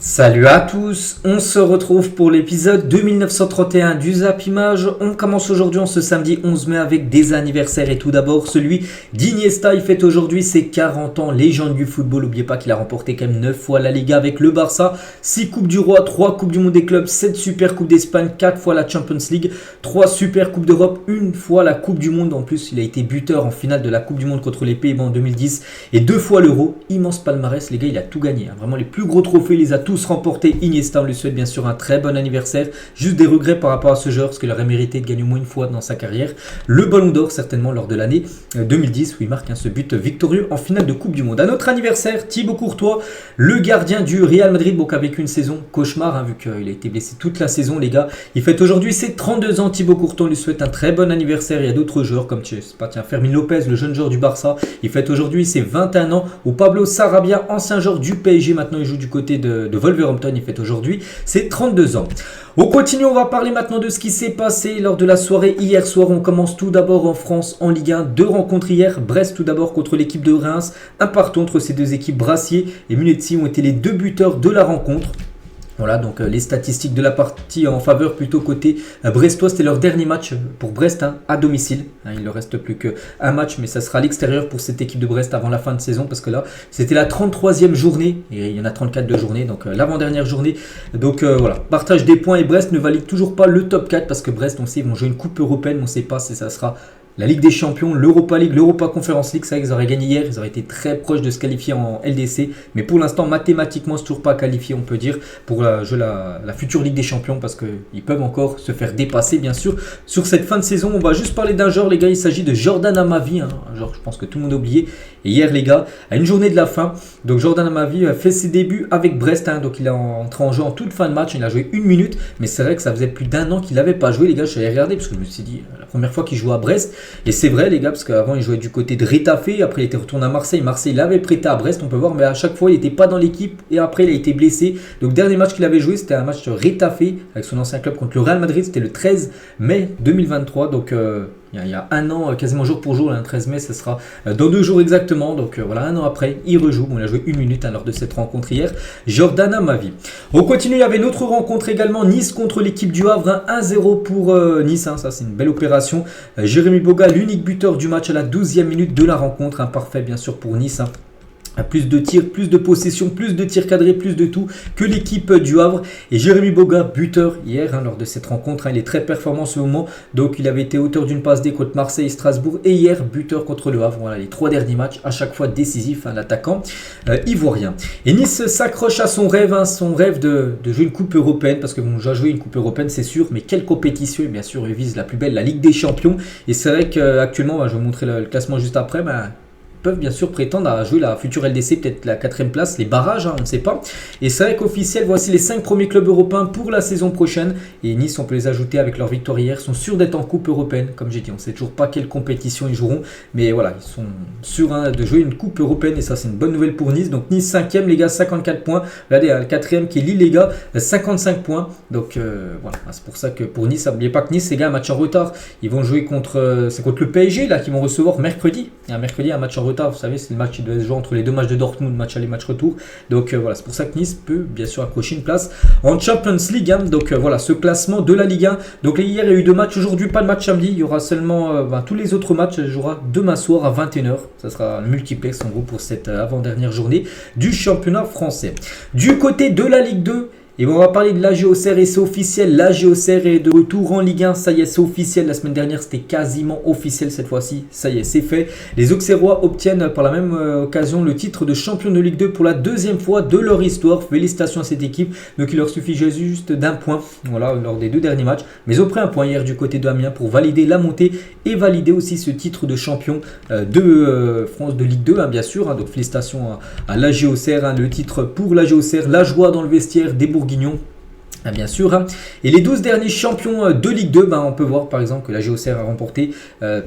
Salut à tous, on se retrouve pour l'épisode 2931 du Zap Image. On commence aujourd'hui en ce samedi 11 mai avec des anniversaires et tout d'abord celui d'Iniesta. Il fête aujourd'hui ses 40 ans, légende du football. N'oubliez pas qu'il a remporté quand même 9 fois la Liga avec le Barça, 6 Coupes du Roi, 3 Coupes du Monde des clubs, 7 Super Coupes d'Espagne, 4 fois la Champions League, 3 Super Coupes d'Europe, 1 fois la Coupe du Monde. En plus, il a été buteur en finale de la Coupe du Monde contre les Pays-Bas en 2010 et 2 fois l'Euro. Immense palmarès, les gars, il a tout gagné. Vraiment les plus gros trophées, il les a tous remporté. Iniesta, on lui souhaite bien sûr un très bon anniversaire. Juste des regrets par rapport à ce joueur parce qu'il aurait mérité de gagner au moins une fois dans sa carrière le Ballon d'Or, certainement lors de l'année 2010 où il marque ce but victorieux en finale de Coupe du Monde. À notre anniversaire, Thibaut Courtois, le gardien du Real Madrid, donc avec une saison cauchemar vu qu'il a été blessé toute la saison, les gars. Il fête aujourd'hui ses 32 ans. Thibaut Courtois, on lui souhaite un très bon anniversaire. Il y a d'autres joueurs comme Fermín López, le jeune joueur du Barça. Il fête aujourd'hui ses 21 ans. Ou Pablo Sarabia, ancien joueur du PSG, maintenant il joue du côté de Wolverhampton. Il fête aujourd'hui ses 32 ans. On continue, on va parler maintenant de ce qui s'est passé lors de la soirée hier soir. On commence tout d'abord en France, en Ligue 1. 2 rencontres hier. Brest tout d'abord contre l'équipe de Reims. Un partout entre ces deux équipes. Brassier et Munetsi ont été les 2 buteurs de la rencontre. Voilà, donc les statistiques de la partie en faveur plutôt côté brestois. C'était leur dernier match pour Brest à domicile. Il ne leur reste plus qu'un match, mais ça sera à l'extérieur pour cette équipe de Brest avant la fin de saison. Parce que là, c'était la 33e journée. Et il y en a 34 de journées, donc l'avant-dernière journée. Donc voilà, partage des points et Brest ne valide toujours pas le top 4. Parce que Brest, on sait, ils vont jouer une coupe européenne. On ne sait pas si ça sera la Ligue des Champions, l'Europa League, l'Europa Conference League. C'est vrai qu'ils auraient gagné hier, ils auraient été très proches de se qualifier en LDC. Mais pour l'instant, mathématiquement, c'est toujours pas qualifié, on peut dire, pour jouer la future Ligue des Champions. Parce qu'ils peuvent encore se faire dépasser, bien sûr. Sur cette fin de saison, on va juste parler d'un joueur, les gars. Il s'agit de Jordan Amavi, un joueur, je pense que tout le monde a oublié. Et hier, les gars, à une journée de la fin, donc Jordan Amavi a fait ses débuts avec Brest. Donc il est entré en jeu en toute fin de match. Il a joué 1 minute. Mais c'est vrai que ça faisait plus d'1 an qu'il n'avait pas joué, les gars. Je suis allé regarder parce que je me suis dit, la première fois qu'il jouait à Brest. Et c'est vrai, les gars, parce qu'avant il jouait du côté de Retafe, après il était retourné à Marseille. Marseille l'avait prêté à Brest, on peut voir, mais à chaque fois il n'était pas dans l'équipe et après il a été blessé. Donc le dernier match qu'il avait joué, c'était un match Retafe avec son ancien club contre le Real Madrid, c'était le 13 mai 2023. Donc il y a 1 an, quasiment jour pour jour, le 13 mai, ce sera dans 2 jours exactement. Donc voilà, 1 an après, il rejoue. Bon, il a joué 1 minute lors de cette rencontre hier. Jordan Amavi. On continue, il y avait une autre rencontre également. Nice contre l'équipe du Havre, 1-0 pour Nice. Ça, c'est une belle opération. Jérémy Boga, l'unique buteur du match à la 12e minute de la rencontre. Parfait, bien sûr, pour Nice. Plus de tirs, plus de possession, plus de tirs cadrés, plus de tout que l'équipe du Havre. Et Jérémy Boga, buteur hier lors de cette rencontre. Il est très performant en ce moment. Donc il avait été auteur d'une passe D contre Marseille et Strasbourg. Et hier, buteur contre le Havre. Voilà les 3 derniers matchs, à chaque fois décisif, l'attaquant ivoirien. Et Nice s'accroche à son rêve, de jouer une coupe européenne. Parce que bon, déjà joué une coupe européenne, c'est sûr. Mais quelle compétition? Et bien sûr, il vise la plus belle, la Ligue des Champions. Et c'est vrai qu'actuellement, je vais vous montrer le classement juste après. Peuvent bien sûr prétendre à jouer la future LDC, peut-être la 4e place, les barrages, on ne sait pas. Et c'est vrai qu'officiel, voici les 5 premiers clubs européens pour la saison prochaine. Et Nice, on peut les ajouter avec leur victoire hier, sont sûrs d'être en coupe européenne. Comme j'ai dit, on ne sait toujours pas quelle compétition ils joueront. Mais voilà, ils sont sûrs de jouer une coupe européenne. Et ça, c'est une bonne nouvelle pour Nice. Donc Nice 5e, les gars, 54 points. Regardez, le 4e qui est Lille, les gars, 55 points. Donc voilà, c'est pour ça que pour Nice, n'oubliez pas que Nice, les gars, un match en retard. Ils vont jouer contre le PSG, là, qu'ils vont recevoir mercredi. Et un mercredi, un match en retard. Vous savez, c'est le match qui doit se jouer entre les 2 matchs de Dortmund, match aller, match retour. Donc voilà, c'est pour ça que Nice peut bien sûr accrocher une place en Champions League. Donc voilà, ce classement de la Ligue 1. Donc hier, il y a eu 2 matchs. Aujourd'hui, pas de match samedi. Il y aura seulement tous les autres matchs. Il y aura demain soir à 21h. Ça sera un multiplex en gros pour cette avant-dernière journée du championnat français. Du côté de la Ligue 2, et bon, on va parler de l'AG Auxerre et c'est officiel. l'AG Auxerre est de retour en Ligue 1. Ça y est, c'est officiel. La semaine dernière, c'était quasiment officiel. Cette fois-ci, ça y est, c'est fait. Les Auxerrois obtiennent par la même occasion le titre de champion de Ligue 2 pour la 2e fois de leur histoire. Félicitations à cette équipe. Donc, il leur suffit juste d'1 point. Voilà, lors des 2 derniers matchs. Mais ils ont pris un point hier du côté de Amiens pour valider la montée et valider aussi ce titre de champion de France de Ligue 2, bien sûr. Donc, félicitations à l'AG Auxerre. Le titre pour l'AG Auxerre. La joie dans le vestiaire des Bourguignons. Bien sûr. Hein. Et les 12 derniers champions de Ligue 2, on peut voir par exemple que la GOCR a remporté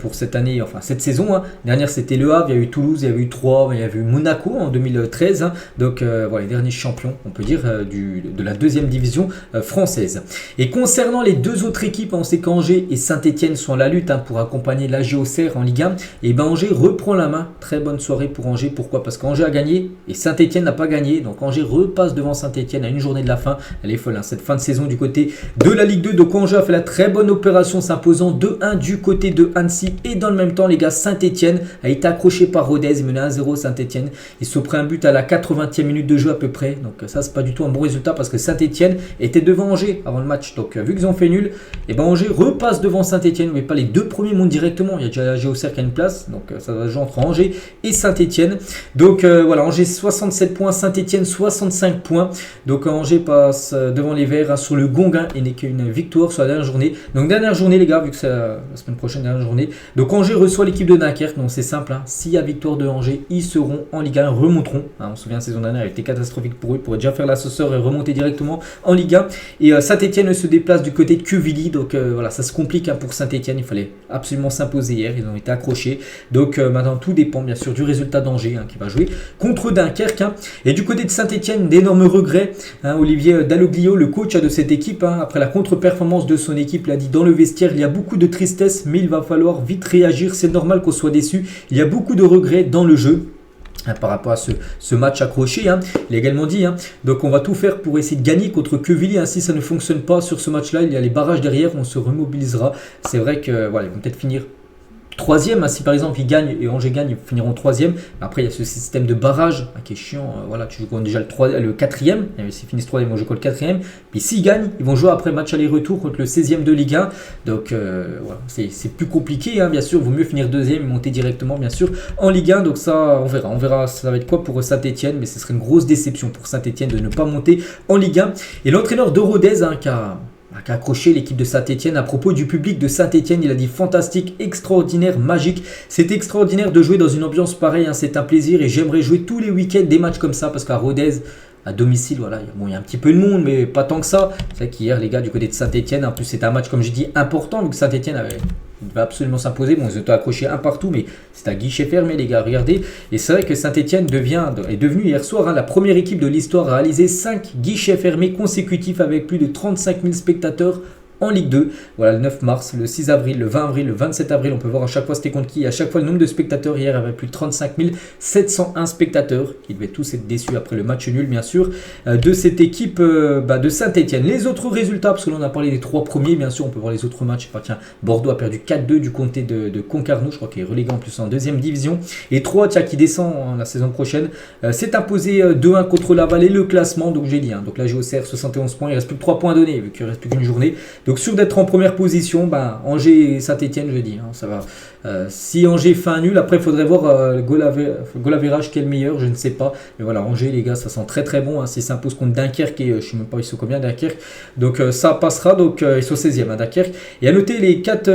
pour cette année, enfin cette saison. Hein. Dernière c'était Le Havre, il y a eu Toulouse, il y a eu Troyes, il y a eu Monaco en 2013. Hein. Donc voilà, les derniers champions, on peut dire, de la deuxième division française. Et concernant les deux autres équipes, on sait qu'Angers et Saint-Etienne sont à la lutte pour accompagner la GOCR en Ligue 1. Et Angers reprend la main. Très bonne soirée pour Angers. Pourquoi? Parce qu'Angers a gagné et Saint-Etienne n'a pas gagné. Donc Angers repasse devant Saint-Etienne à une journée de la fin. Elle est folle, hein, cette fin de saison du côté de la Ligue 2. Donc Angers a fait la très bonne opération s'imposant 2-1 du côté de Annecy. Et dans le même temps, les gars, Saint-Etienne a été accroché par Rodez. Il menait 1-0 Saint-Etienne. Ils se prennent un but à la 80e minute de jeu à peu près. Donc ça, c'est pas du tout un bon résultat parce que Saint-Etienne était devant Angers avant le match. Donc vu qu'ils ont fait nul, et Angers repasse devant Saint-Etienne. Mais pas les deux premiers montent directement. Il y a déjà la GOCR qui a une place. Donc ça va jouer entre Angers et Saint-Etienne. Donc voilà, Angers 67 points, Saint-Etienne 65 points. Donc Angers passe devant les Verts sur le gong et n'est qu'une victoire sur la dernière journée. Donc dernière journée les gars, vu que c'est la semaine prochaine, dernière journée. Donc Angers reçoit l'équipe de Dunkerque. Donc c'est simple, hein. S'il y a victoire de Angers, ils seront en Ligue 1, remonteront. Hein, on se souvient la saison dernière, elle était catastrophique pour eux. Ils pourraient déjà faire l'ascenseur et remonter directement en Ligue 1. Et Saint-Etienne se déplace du côté de Quevilly. Donc voilà, ça se complique pour Saint-Etienne. Il fallait absolument s'imposer hier. Ils ont été accrochés. Donc maintenant tout dépend bien sûr du résultat d'Angers qui va jouer contre Dunkerque. Et du côté de Saint-Etienne, d'énormes regrets. Olivier Dalloglio, le coach de cette équipe, après la contre-performance de son équipe, l'a dit dans le vestiaire, il y a beaucoup de tristesse, mais il va falloir vite réagir. C'est normal qu'on soit déçu. Il y a beaucoup de regrets dans le jeu. Par rapport à ce match accroché, il a également dit, donc on va tout faire pour essayer de gagner contre Quevilly. Si ça ne fonctionne pas sur ce match-là, il y a les barrages derrière, on se remobilisera. C'est vrai que voilà, ils vont peut-être finir troisième, si par exemple ils gagnent et Angers gagne, ils finiront troisième. Après il y a ce système de barrage qui est chiant. Voilà, tu joues déjà le quatrième. S'ils finissent troisième, ils vont jouer le quatrième. Puis s'ils gagnent, ils vont jouer après match aller-retour contre le 16e de Ligue 1. Donc voilà, c'est plus compliqué. Bien sûr, il vaut mieux finir deuxième et monter directement bien sûr en Ligue 1. Donc ça, on verra. On verra ça va être quoi pour Saint-Etienne. Mais ce serait une grosse déception pour Saint-Etienne de ne pas monter en Ligue 1. Et l'entraîneur de Rodez qui a accroché l'équipe de Saint-Etienne à propos du public de Saint-Etienne. Il a dit fantastique, extraordinaire, magique. C'est extraordinaire de jouer dans une ambiance pareille. C'est un plaisir et j'aimerais jouer tous les week-ends des matchs comme ça parce qu'à Rodez, à domicile, voilà, il y a un petit peu de monde, mais pas tant que ça. C'est vrai qu'hier, les gars, du côté de Saint-Etienne, en plus, c'était un match, comme j'ai dit, important, vu que Saint-Etienne devait absolument s'imposer. Bon, ils ont accroché un partout, mais c'est à guichet fermé, les gars, regardez. Et c'est vrai que Saint-Etienne est devenu hier soir la première équipe de l'histoire à réaliser 5 guichets fermés consécutifs avec plus de 35 000 spectateurs en Ligue 2. Voilà, le 9 mars, le 6 avril, le 20 avril, le 27 avril. On peut voir à chaque fois c'était contre qui. À chaque fois le nombre de spectateurs hier avait plus de 35 701 spectateurs qui devaient tous être déçus après le match nul bien sûr de cette équipe de Saint-Etienne. Les autres résultats, parce que là on a parlé des 3 premiers bien sûr, on peut voir les autres matchs. Tiens, Bordeaux a perdu 4-2 du comté de Concarneau, je crois qu'il est relégué en plus en deuxième division. Et 3 qui descend la saison prochaine s'est imposé 2-1 contre Laval et le classement. Donc j'ai dit, donc la GOCR 71 points, il reste plus que 3 points à donner vu qu'il reste plus qu'une journée. Donc sûr d'être en première position, Angers et Saint-Etienne, je dis, ça va. Si Angers fait un nul, après il faudrait voir le goal average qui est le meilleur, je ne sais pas. Mais voilà, Angers les gars, ça sent très très bon. S'ils s'imposent contre Dunkerque, et je ne sais même pas ils sont combien Dunkerque. Donc ça passera, donc ils sont 16e Dunkerque. Et à noter les 4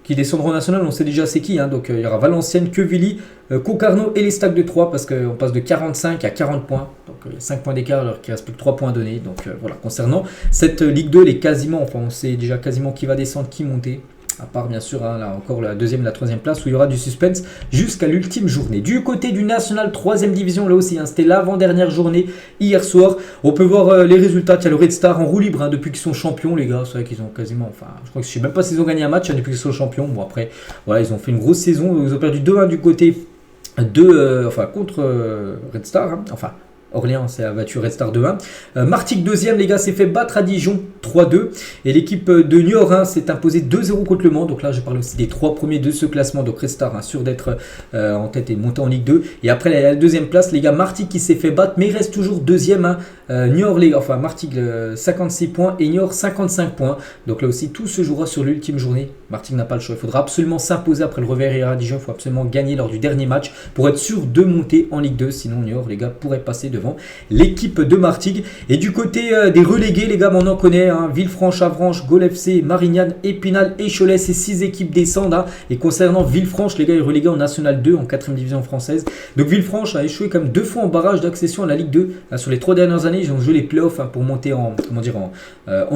qui descendront en national, on sait déjà c'est qui. Donc il y aura Valenciennes, Quevilly, Concarneau et les Stacks de 3 parce qu'on passe de 45 à 40 points. Donc il y a 5 points d'écart alors qu'il ne reste plus que 3 points à donner. Donc voilà, concernant cette Ligue 2, elle est quasiment, on sait déjà quasiment qui va descendre, qui monter. À part bien sûr là encore la deuxième et la troisième place où il y aura du suspense jusqu'à l'ultime journée. Du côté du National 3ème division là aussi, c'était l'avant-dernière journée hier soir. On peut voir les résultats. Il y a le Red Star en roue libre depuis qu'ils sont champions les gars. C'est vrai qu'ils ont quasiment, je crois que je sais même pas s'ils ont gagné un match depuis qu'ils sont champions. Bon après voilà, ils ont fait une grosse saison. Ils ont perdu 2-1 du côté de contre Red Star. Orléans s'est battu Red Star 2-1. Martigues 2e, les gars, s'est fait battre à Dijon 3-2. Et l'équipe de Niort s'est imposée 2-0 contre Le Mans. Donc là, je parle aussi des 3 premiers de ce classement. Donc Red Star, sûr d'être en tête et de monter en Ligue 2. Et après, la deuxième place, les gars, Martigues qui s'est fait battre, mais il reste toujours deuxième. Niort, Martigues 56 points et Niort 55 points. Donc là aussi, tout se jouera sur l'ultime journée. Martigues n'a pas le choix. Il faudra absolument s'imposer après le revers hier à Dijon. Il faut absolument gagner lors du dernier match pour être sûr de monter en Ligue 2. Sinon, Niort, les gars, pourrait passer de devant l'équipe de Martigues. Et du côté des relégués, les gars, on en connaît, hein, Villefranche, Avranches, Gol FC, Marignane, Épinal et Cholet, ces 6 équipes descendent. Hein. Et concernant Villefranche, les gars, est relégué en National 2, en 4e division française. Donc Villefranche a échoué comme 2 fois en barrage d'accession à la Ligue 2. Sur les 3 dernières années, ils ont joué les playoffs pour monter en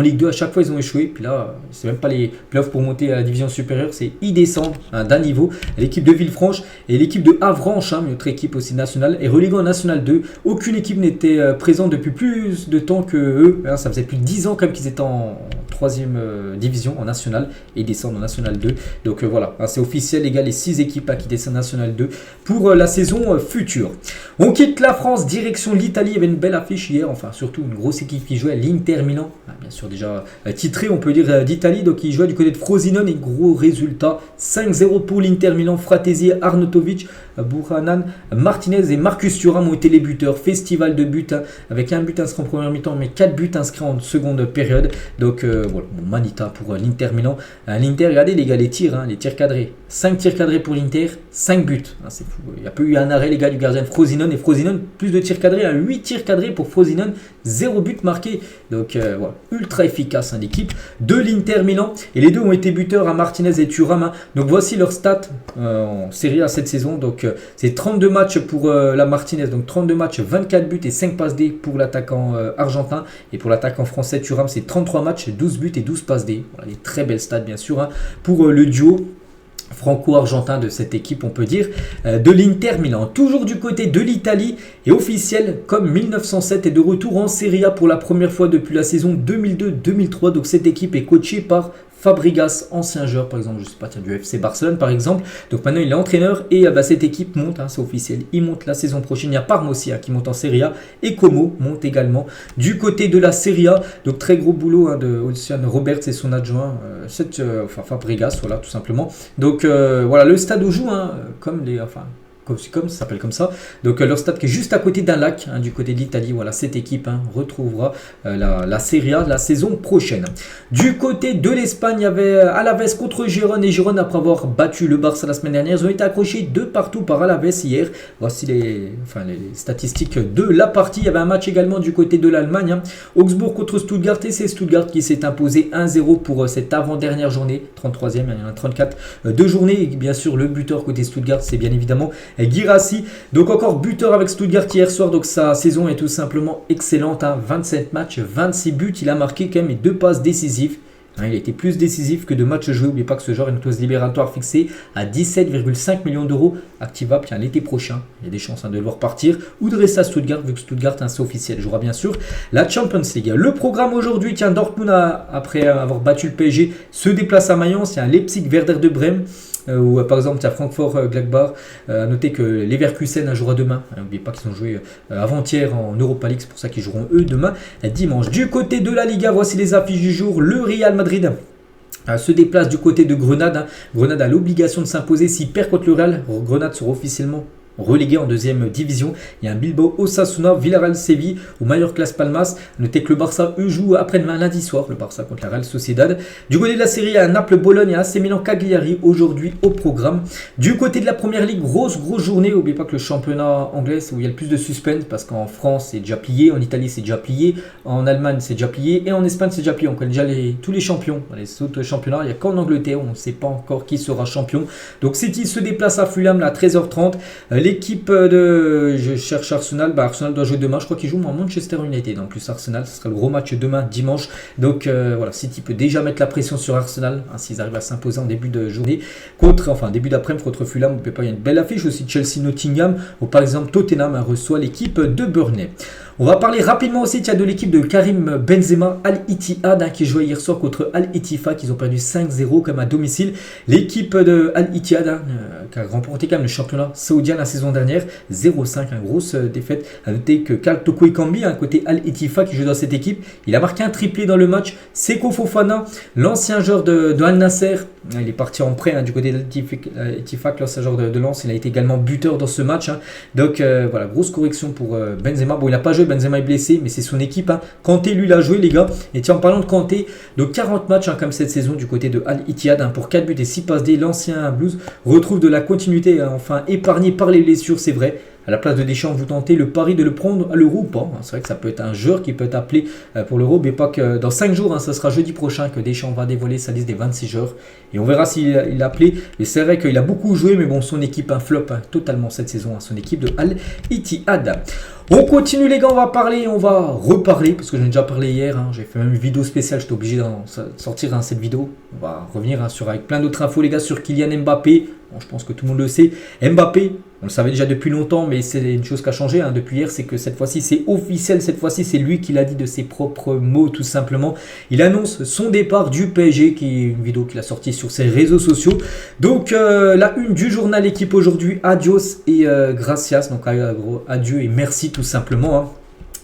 Ligue 2. À chaque fois, ils ont échoué. Puis là, c'est même pas les playoffs pour monter à la division supérieure, c'est y descendre d'un niveau. L'équipe de Villefranche et l'équipe de Avranches, une autre équipe aussi nationale, est reléguée en National 2. Aucune équipe n'était présente depuis plus de temps que eux. Ça faisait plus de 10 ans comme qu'ils étaient en 3e division en National et descendent en National 2. Donc voilà, c'est officiel, les gars, les 6 équipes qui descendent en National 2 pour la saison future. On quitte la France, direction l'Italie. Il y avait une belle affiche hier, enfin surtout une grosse équipe qui jouait, l'Inter Milan, bien sûr déjà titré on peut dire d'Italie, donc il jouait du côté de Frosinone et gros résultat 5-0 pour l'Inter Milan. Fratesi, Arnautovic, Bouranan, Martinez et Marcus Thuram ont été les buteurs. Festival de buts avec un but inscrit en première mi-temps mais 4 buts inscrits en seconde période. Donc voilà, Manita pour l'Inter Milan. L'Inter, regardez les gars, les tirs cadrés, 5 tirs cadrés pour l'Inter, 5 buts, c'est fou. Il y a peu eu un arrêt, les gars, du gardien de Frosinone, et Frosinone plus de tirs cadrés, 8 tirs cadrés pour Frosinone, 0 but marqué. Donc voilà, ultra efficace l'équipe de l'Inter Milan, et les deux ont été buteurs à Martinez et Thuram. Donc voici leurs stats en Serie A cette saison. Donc c'est 32 matchs pour la Martinez, donc 32 matchs, 24 buts et 5 passes D pour l'attaquant argentin, et pour l'attaquant français Thuram c'est 33 matchs, 12 buts et 12 passes D. Voilà, des très belles stats bien sûr pour le duo franco-argentin de cette équipe, on peut dire, de l'Inter Milan. Toujours du côté de l'Italie, et officiel, comme 1907 est de retour en Serie A pour la première fois depuis la saison 2002-2003. Donc cette équipe est coachée par Fabregas, ancien joueur par exemple, je sais pas, du FC Barcelone par exemple. Donc maintenant il est entraîneur et cette équipe monte, c'est officiel, il monte la saison prochaine. Il y a Parme aussi qui monte en Serie A, et Como monte également du côté de la Serie A. Donc très gros boulot de Luciano Roberts et son adjoint, Fabregas, voilà tout simplement. Donc voilà, le stade où joue, comme ça s'appelle comme ça. Donc leur stade qui est juste à côté d'un lac, du côté de l'Italie. Voilà, cette équipe retrouvera la Serie A la saison prochaine. Du côté de l'Espagne, il y avait Alaves contre Gérone, et Gérone, après avoir battu le Barça la semaine dernière, ils ont été accrochés 2-2 par Alaves hier. Voici les statistiques de la partie. Il y avait un match également du côté de l'Allemagne, Augsbourg contre Stuttgart, et c'est Stuttgart qui s'est imposé 1-0 pour cette avant-dernière journée, 33e, il y en a 34 de journée. Et bien sûr le buteur côté Stuttgart, c'est bien évidemment Guirassy, donc encore buteur avec Stuttgart hier soir. Donc sa saison est tout simplement excellente, 27 matchs, 26 buts, il a marqué quand même 2 passes décisives. Il a été plus décisif que de matchs joués. N'oubliez pas que ce genre a une clause libératoire fixée à 17,5 millions d'euros, activable l'été prochain. Il y a des chances de le voir partir ou de rester à Stuttgart, vu que Stuttgart, c'est officiel, jouera bien sûr la Champions League. Le programme aujourd'hui, Dortmund, après avoir battu le PSG, se déplace à Mayence. Il y a un Leipzig-Werder de Brême. Ou par exemple, il y a Francfort-Gladbach. Notez que Leverkusen jouera demain. N'oubliez pas qu'ils ont joué avant-hier en Europa League, c'est pour ça qu'ils joueront eux demain dimanche. Du côté de la Liga, voici les affiches du jour. Le Real Madrid se déplace du côté de Grenade. Grenade a l'obligation de s'imposer. S'il perd contre le Real, Grenade sera officiellement relégué en 2e division. Il y a un Bilbao Osasuna, Villarreal Séville ou Mallorca Las Palmas. Notez que le Barça joue après-demain lundi soir, le Barça contre la Real Sociedad. Du côté de la Série, il y a Naples Bologne et AC Milan Cagliari aujourd'hui au programme. Du côté de la Première Ligue, grosse journée. N'oubliez pas que le championnat anglais, c'est où il y a le plus de suspense, parce qu'en France c'est déjà plié, en Italie c'est déjà plié, en Allemagne c'est déjà plié, et en Espagne c'est déjà plié. On connaît déjà tous les champions. Les autres championnats, il n'y a qu'en Angleterre où on ne sait pas encore qui sera champion. Donc City se déplace à Fulham à 13h30. L'équipe je cherche Arsenal. Arsenal doit jouer demain. Je crois qu'ils jouent en Manchester United. En plus, Arsenal, ce sera le gros match demain, dimanche. Donc voilà, City peut déjà mettre la pression sur Arsenal s'ils arrivent à s'imposer en début de journée début d'après-midi contre Fulham. Il y a une belle affiche aussi, Chelsea-Nottingham, ou par exemple Tottenham reçoit l'équipe de Burnley. On va parler rapidement aussi de l'équipe de Karim Benzema, Al-Ittihad, qui jouait hier soir contre Al-Ittifaq. Ils ont perdu 5-0 comme à domicile. L'équipe de Al-Ittihad qui a remporté quand même le championnat saoudien la saison dernière, 0-5, une grosse défaite. À noter que Karl Toko Ekambi, côté Al-Ittifaq, qui joue dans cette équipe, il a marqué un triplé dans le match. Seko Fofana, l'ancien joueur de Al Nasser, il est parti en prêt du côté d'Al-Ittifaq, l'ancien joueur de Lens, il a été également buteur dans ce match. Donc voilà, grosse correction pour Benzema. Bon, il n'a pas joué Benzema est blessé, mais c'est son équipe. Hein. Kanté, lui, l'a joué, les gars. Et tiens, en parlant de Kanté, de 40 matchs comme cette saison du côté de Al Ittihad, pour 4 buts et 6 passes D, l'ancien Blues retrouve de la continuité, enfin épargné par les blessures, c'est vrai. À la place de Deschamps, vous tentez le pari de le prendre à l'Euro ou pas. C'est vrai que ça peut être un joueur qui peut être appelé pour l'Euro, mais pas que dans 5 jours. Ce sera jeudi prochain que Deschamps va dévoiler sa liste des 26 joueurs. Et on verra s'il est appelé. Mais c'est vrai qu'il a beaucoup joué, mais bon, son équipe, un flop totalement cette saison. Son équipe de Al Ittihad. On continue les gars, on va reparler, parce que j'en ai déjà parlé hier, j'ai fait même une vidéo spéciale, j'étais obligé d'en sortir cette vidéo. On va revenir avec plein d'autres infos les gars sur Kylian Mbappé. Bon, je pense que tout le monde le sait. Mbappé, on le savait déjà depuis longtemps, mais c'est une chose qui a changé depuis hier, c'est que cette fois-ci c'est officiel, cette fois-ci c'est lui qui l'a dit de ses propres mots tout simplement. Il annonce son départ du PSG, qui est une vidéo qu'il a sortie sur ses réseaux sociaux. Donc la une du journal Équipe aujourd'hui, adios et gracias, donc adieu et merci tout simplement.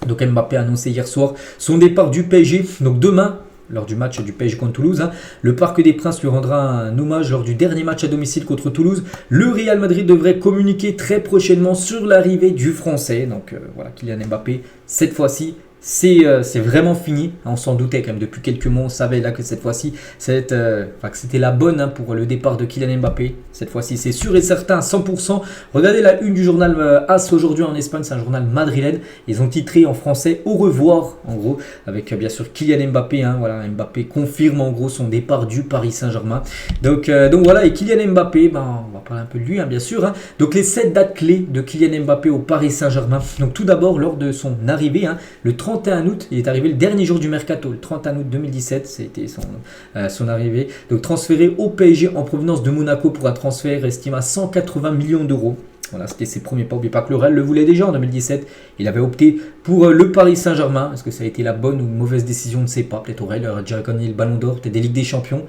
Donc Mbappé a annoncé hier soir son départ du PSG, donc demain, lors du match du PSG contre Toulouse. Le Parc des Princes lui rendra un hommage lors du dernier match à domicile contre Toulouse. Le Real Madrid devrait communiquer très prochainement sur l'arrivée du Français. Donc voilà, Kylian Mbappé, cette fois-ci, c'est vraiment fini. On s'en doutait quand même depuis quelques mois. On savait là que cette fois-ci, que c'était la bonne pour le départ de Kylian Mbappé. Cette fois-ci, c'est sûr et certain à 100%. Regardez la une du journal AS aujourd'hui en Espagne. C'est un journal madrilène. Ils ont titré en français au revoir, en gros, avec bien sûr Kylian Mbappé. Voilà, Mbappé confirme en gros son départ du Paris Saint-Germain. Donc voilà, et Kylian Mbappé, on va parler un peu de lui, bien sûr. Donc les 7 dates clés de Kylian Mbappé au Paris Saint-Germain. Donc tout d'abord, lors de son arrivée, le 31 août, il est arrivé le dernier jour du mercato, le 31 août 2017, c'était son arrivée. Donc transféré au PSG en provenance de Monaco pour un transfert estimé à 180 millions d'euros. Voilà, c'était ses premiers pas. N'oubliez pas que le Real le voulait déjà en 2017. Il avait opté pour le Paris Saint-Germain. Est-ce que ça a été la bonne ou mauvaise décision? On ne sait pas. Peut-être au Real, il aurait déjà gagné le Ballon d'Or, peut-être des Ligues des Champions.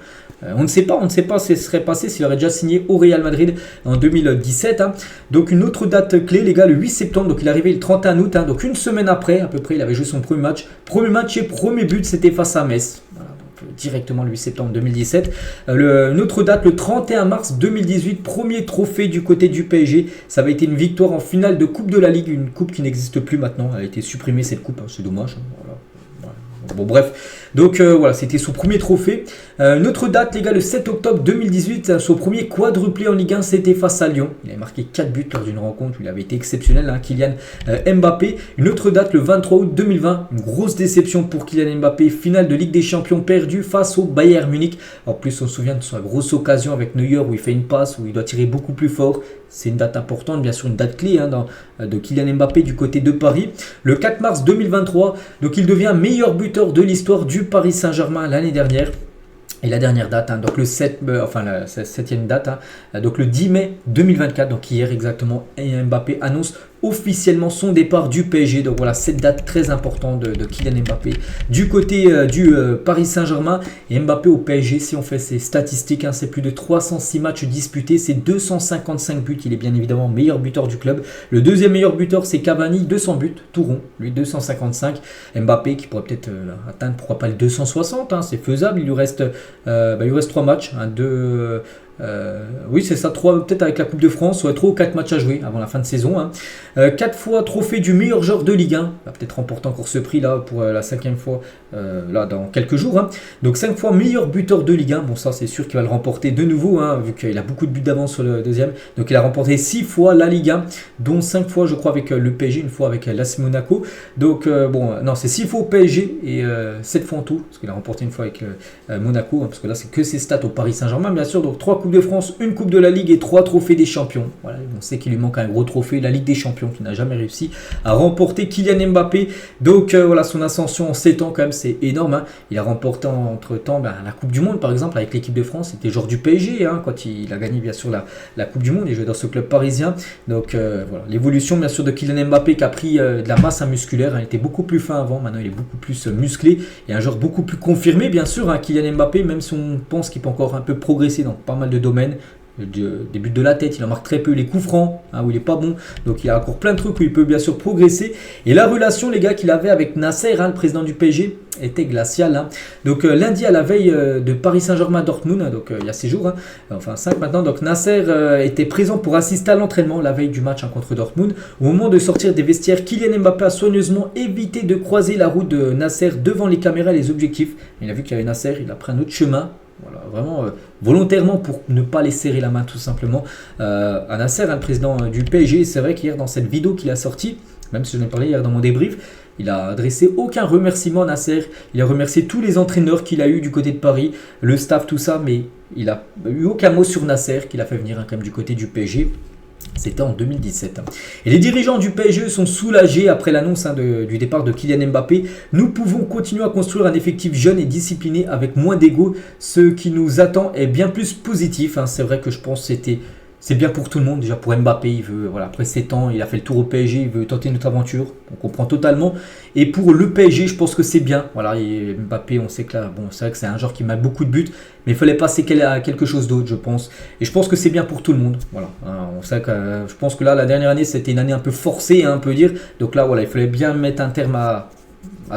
On ne sait pas ce qui serait passé s'il aurait déjà signé au Real Madrid en 2017. Donc une autre date clé, les gars, le 8 septembre. Donc il est arrivé le 31 août. Donc une semaine après, à peu près, il avait joué son premier match. Premier match et premier but, c'était face à Metz. Voilà. Directement le 8 septembre 2017. Une autre date, le 31 mars 2018, premier trophée du côté du PSG. Ça avait été une victoire en finale de Coupe de la Ligue, une coupe qui n'existe plus maintenant. Elle a été supprimée cette coupe, c'est dommage. Voilà. Bon bref, donc voilà, c'était son premier trophée. Une autre date, les gars, le 7 octobre 2018, son premier quadruplé en Ligue 1, c'était face à Lyon. Il avait marqué 4 buts lors d'une rencontre où il avait été exceptionnel, Kylian Mbappé. Une autre date, le 23 août 2020, une grosse déception pour Kylian Mbappé, finale de Ligue des Champions perdue face au Bayern Munich. En plus, on se souvient de sa grosse occasion avec Neuer où il fait une passe, où il doit tirer beaucoup plus fort. C'est une date importante, bien sûr une date clé de Kylian Mbappé du côté de Paris. Le 4 mars 2023, donc il devient meilleur buteur de l'histoire du Paris Saint-Germain l'année dernière. Et la dernière date, donc le 7, la 7e date, donc le 10 mai 2024, donc hier exactement, Mbappé annonce officiellement son départ du PSG. Donc voilà, cette date très importante de Kylian Mbappé du côté du Paris Saint-Germain. Et Mbappé au PSG, si on fait ses statistiques, c'est plus de 306 matchs disputés, c'est 255 buts. Il est bien évidemment meilleur buteur du club. Le deuxième meilleur buteur, c'est Cavani, 200 buts, tout rond, lui 255. Mbappé qui pourrait peut-être atteindre, pourquoi pas le 260, c'est faisable. Il lui reste 3 matchs, oui c'est ça, 3 peut-être avec la Coupe de France, 3 ou 4 matchs à jouer avant la fin de saison. 4 fois trophée du meilleur joueur de Ligue 1, il va peut-être remporter encore ce prix là pour la 5e fois là dans quelques jours. Donc 5 fois meilleur buteur de Ligue 1, bon ça c'est sûr qu'il va le remporter de nouveau, vu qu'il a beaucoup de buts d'avance sur le deuxième. Donc il a remporté 6 fois la Ligue 1, dont 5 fois je crois avec le PSG, une fois avec l'AS Monaco. Donc non, c'est 6 fois au PSG et 7 fois en tout, parce qu'il a remporté une fois avec Monaco, parce que là c'est que ses stats au Paris Saint-Germain bien sûr. Donc 3 Coupes de France, une Coupe de la Ligue et 3 trophées des champions. Voilà, on sait qu'il lui manque un gros trophée, la Ligue des champions, qui n'a jamais réussi à remporter Kylian Mbappé. Donc voilà, son ascension en 7 ans quand même, c'est énorme. Il a remporté entre temps la Coupe du Monde par exemple avec l'équipe de France. C'était joueur du PSG quand il a gagné bien sûr la Coupe du Monde. Il jouait dans ce club parisien. Donc voilà, l'évolution bien sûr de Kylian Mbappé qui a pris de la masse musculaire. Il était beaucoup plus fin avant, maintenant il est beaucoup plus musclé et un joueur beaucoup plus confirmé bien sûr. Kylian Mbappé, même si on pense qu'il peut encore un peu progresser dans pas mal de domaines. des buts de la tête, il en marque très peu, les coups francs, hein, où il est pas bon. Donc il y a encore plein de trucs où il peut bien sûr progresser. Et la relation, les gars, qu'il avait avec Nasser, hein, le président du PSG, était glaciale. Hein. Donc lundi, à la veille de Paris Saint-Germain-Dortmund, donc il y a 6 jours, hein, enfin 5 maintenant, donc Nasser était présent pour assister à l'entraînement la veille du match, hein, contre Dortmund. Au moment de sortir des vestiaires, Kylian Mbappé a soigneusement évité de croiser la route de Nasser devant les caméras et les objectifs. Il a vu qu'il y avait Nasser, il a pris un autre chemin. Voilà, vraiment volontairement pour ne pas les serrer la main tout simplement à Nasser, hein, le président du PSG. C'est vrai qu'hier dans cette vidéo qu'il a sortie, même si je n'ai parlé hier dans mon débrief, il a adressé aucun remerciement à Nasser. Il a remercié tous les entraîneurs qu'il a eu du côté de Paris, le staff, tout ça, mais il n'a eu aucun mot sur Nasser qu'il a fait venir, hein, quand même du côté du PSG. C'était en 2017. Et les dirigeants du PSG sont soulagés après l'annonce, hein, du départ de Kylian Mbappé. Nous pouvons continuer à construire un effectif jeune et discipliné avec moins d'ego. Ce qui nous attend est bien plus positif. Hein. C'est vrai que je pense que c'est bien pour tout le monde. Déjà pour Mbappé, il veut, voilà, après 7 ans, il a fait le tour au PSG, il veut tenter notre aventure. On comprend totalement. Et pour le PSG, je pense que c'est bien. Voilà, et Mbappé, on sait que là, bon, c'est vrai que c'est un joueur qui met beaucoup de buts, mais il fallait passer à quelque chose d'autre, je pense. Et je pense que c'est bien pour tout le monde. Voilà, on sait que je pense que là, la dernière année, c'était une année un peu forcée, hein, on peut dire. Donc là, voilà, il fallait bien mettre un terme à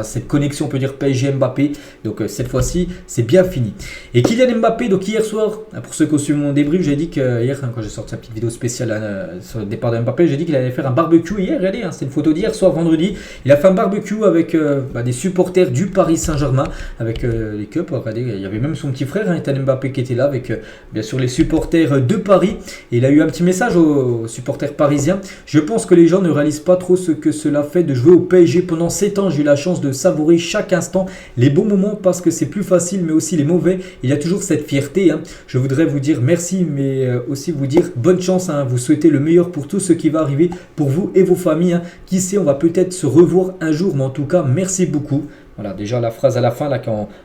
cette connexion, on peut dire PSG-Mbappé. Donc cette fois-ci, c'est bien fini. Et Kylian Mbappé, donc hier soir, pour ceux qui ont suivi mon débrief, j'ai dit que hier, quand j'ai sorti sa petite vidéo spéciale sur le départ de Mbappé, j'ai dit qu'il allait faire un barbecue hier. Regardez, hein, c'est une photo d'hier soir, vendredi. Il a fait un barbecue avec des supporters du Paris Saint-Germain, avec les cups. Regardez, il y avait même son petit frère, hein, Ethan Mbappé, qui était là, avec bien sûr les supporters de Paris. Et il a eu un petit message aux supporters parisiens. Je pense que les gens ne réalisent pas trop ce que cela fait de jouer au PSG pendant 7 ans. J'ai eu la chance de savourer chaque instant, les bons moments, parce que c'est plus facile, mais aussi les mauvais. Il y a toujours cette fierté, hein. Je voudrais vous dire merci, mais aussi vous dire bonne chance, hein. Vous souhaitez le meilleur pour tout ce qui va arriver pour vous et vos familles, hein. Qui sait, on va peut-être se revoir un jour, mais en tout cas, merci beaucoup. Voilà, déjà la phrase à la fin, là,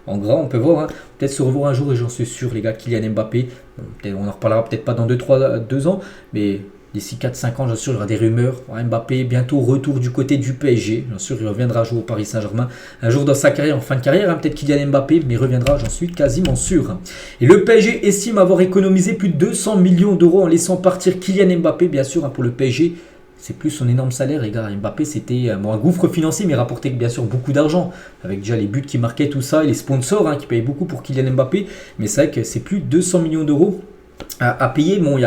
en gras, on peut voir, hein. Peut-être se revoir un jour, et j'en suis sûr, les gars, Kylian Mbappé. Bon, on en reparlera peut-être pas dans 2 ans, mais d'ici 4-5 ans, j'en suis sûr, il y aura des rumeurs. Mbappé, bientôt retour du côté du PSG. J'en suis sûr, il reviendra jouer au Paris Saint-Germain un jour dans sa carrière, en fin de carrière. Hein, peut-être Kylian Mbappé, mais il reviendra, j'en suis quasiment sûr. Et le PSG estime avoir économisé plus de 200 millions d'euros en laissant partir Kylian Mbappé, bien sûr, hein, pour le PSG. C'est plus son énorme salaire, les gars. Mbappé, c'était un gouffre financier, mais il rapportait bien sûr beaucoup d'argent. Avec déjà les buts qui marquaient, tout ça, et les sponsors, hein, qui payaient beaucoup pour Kylian Mbappé. Mais c'est vrai que c'est plus de 200 millions d'euros à payer. Bon, il y